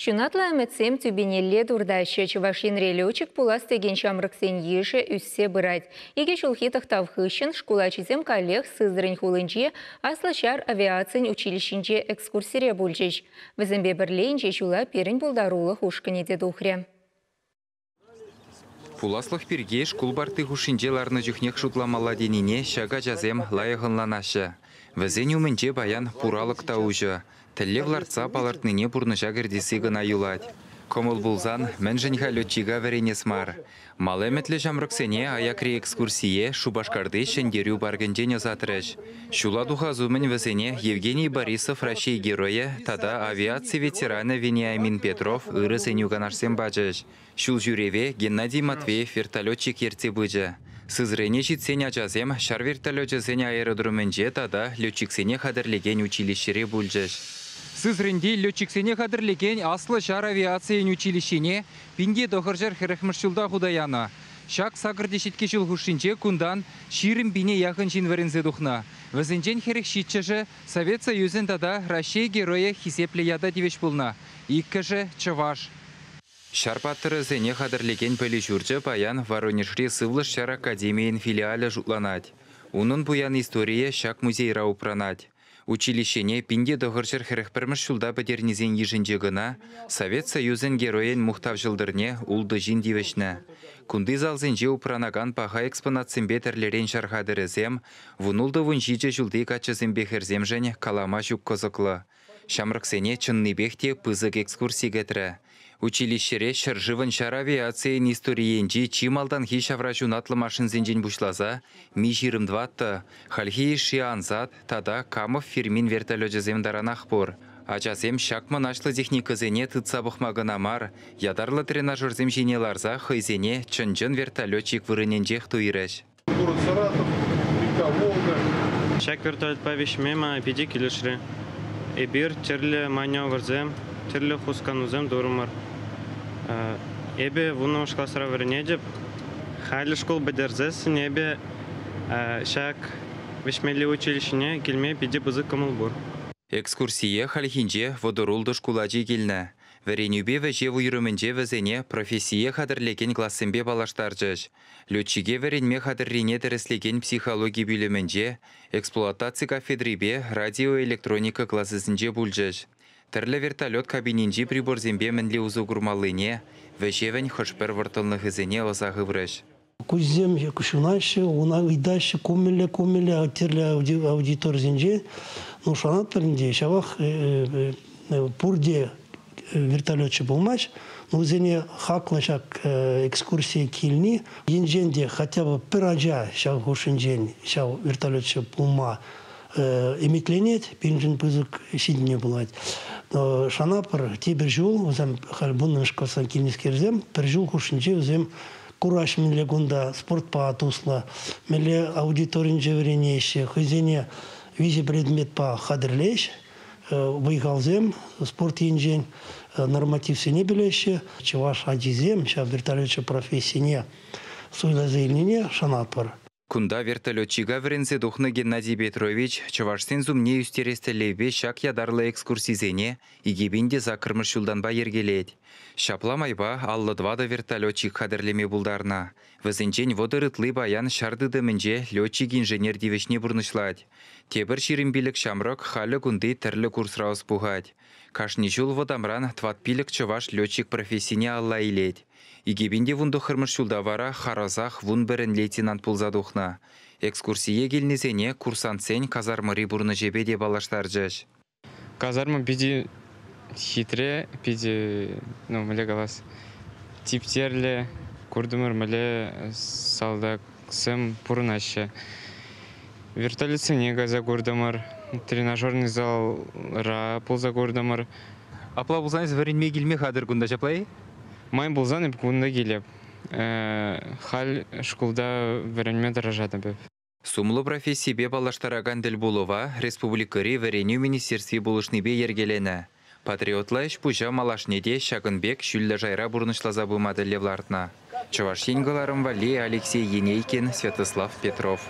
Шунатла әмітсем түбенелле дұрдайшы Чувашин релечик пулас теген шамрықсен еші үссе бұрад. Еге шулхи тақтавхышын школачизем коллег сызырын хулынче аслашар авиацин училищинче экскурсире бульчиш. Візімбе бірлейінче шула перін бұлдарулы хушканеде дұхре. Пуласлых перге школ барты хушинче ларны жүхнек шутламала денине шага жазем лайығынланашы. Візен умінче баян пуралық таужы. Тілі вларца палартныне бұрныша кірдесі гына юлать. Комыл бұлзан мәнжінға летчиға веренес мар. Малеметлі жамрықсене аякри экскурсие Шубашкарды шендерю баргенжен озатырыш. Шула духазумен візене Евгений Борисов Россия героя, тада авиация ветераны Вениамин Петров ыры сенюганашсен бажыш. Шул жүреве Геннадий Матвеев вертолетчик ерте быжы. Сызрене житсен ажазем шар вертолетчесене аэродроменже тада летчиксене қадырлеген училищере бульжыш. Сызренде летчиксене қадырлеген аслы шар авиация училищене пинге доғыржар херехмышчулда худаяна. Шак сақырдешетке жылғышынче күндан ширим бине яқын жинверінзе дұхна. Візінжен херек шитчыжы Совет Союзен тада Россия героя хисепле яда девеш бұлна. Иккіжі Чуваш. Шарпаттыры зене қадырлеген пөлі жүрчі баян Воронежре сывлыш шар академиен филиалы жұтланать. Унын буян история шак музейра упранать. Училищене пинде доғыршыр херекпірміш шулда бідернезен ежінже гына Совет Союзен героен мұхтав жылдырне улды жин девешні. Күнді залзенже упранаган паға экспонатсын бетерлерен шархадырызем, вұнулды вұнжиже жылды качызын бехерзем және калама жүк козықлы. Шамрықсене чынны бехте пызық экскурсий гетрі. Училищере шыржывын шар авиациян историенжи чималдан хи шавражун атлы машин зенжен бушлаза, ми жирым дватты, хальхи иши анзат, тада Камов фирмин вертолетжезем даранах бор. Ачасем шакман ашлы техникызене тыцабықмағына мар, ядарлы тренажерзем жинеларза хайзене чынжын вертолетчик вырыненжех туиреш. Город Саратов, река Волга. Шак вертолет павишмема пиди килешре. Эбир черле маневрзем, черле хусканузем дурмар. Эбе вуну шкласра вернедеп, хали школ бедерзесін эбе шак вишмели училищене келме пиди бызы кымылбур. Экскурсия халхинже водорулды шкуладжи келні. Веренюбе вәже вұйрымынже вәзене профессия қадырлеген классымбе балаштаржыш. Летчиге веренме қадыррине дәріслеген психология білімінже, эксплуатация кафедрибе радиоэлектроника классызынже бұлжыш. Тірлі вертолет кабининжи приборзембе мінлі ұзу күрмалыне, вәжевен хошпер вартылны хызыне озағы врыш. Кузем кушунайшы, она идайшы комеле терлі аудитор зенже, но шанат пірінде шавақ пурде вертолетчы болмаш, но зене хаклашак экскурсия килни, енженде хотя бы пиража шав хушинжен, шав вертолетчы пулма эметленет, пинжин пызык шидіне болать. Но шанапыр тебір жол, өзім бұнның шқасан келнескерзем, бір жол хушинже өзім кураж меле гунда спортпа туслы, меле аудиторинже веренеші, хызене визе предмет па хадырлеш, выйгалзем, спорт енжен, норматив сене білеші, Чуваш адизем, ша вертолетчы профессияне суйлазеліне шанапыр. Кунда вертолетчига врензе духны Геннадий Петрович Чувашсен зумне үстерестелебе шак ядарлы экскурсизене игебинде закырмыш юлданба ергелет. Шапламайба аллы двада вертолетчик қадірлеме бұлдарна. Візінчен водырытлы баян шардыды мінже летчик инженер девешне бұрнышлад. Тебір ширимбилік шамрок халі күнды тірлі курсраус бұғад. Кашни жул водамран тватпилік Чуваш летчик профессияне алла илет. Игебинде вунду хырмыш юлдавара харазах вун бірін лейтенант пулзадухна. Экскурсие келнезене курсантсен казармыри бурны жебеде балаштар жаш. Казарма биди хитре, биди, міле қалас, типтерлі, күрдімір міле салдақсым пұрынашы. Вертолетсене газа күрдімір, тренажерный залра пулза күрдімір. Апла бұлзаныз варенме келме қадыр күнда жаплай? Май болзан еп күнді келеп. Хал шкулда варенме дыражады беп. Сумлы профессия балаштараган діл болова республикари вареню министерстве болышныбе ергелені. Патриотлайш пужа малашнеде шагынбек шүллі жайра бұрнышлаза бұмады левлартна. Чуваш енгіларым Вали Алексей Енейкин, Святослав Петров.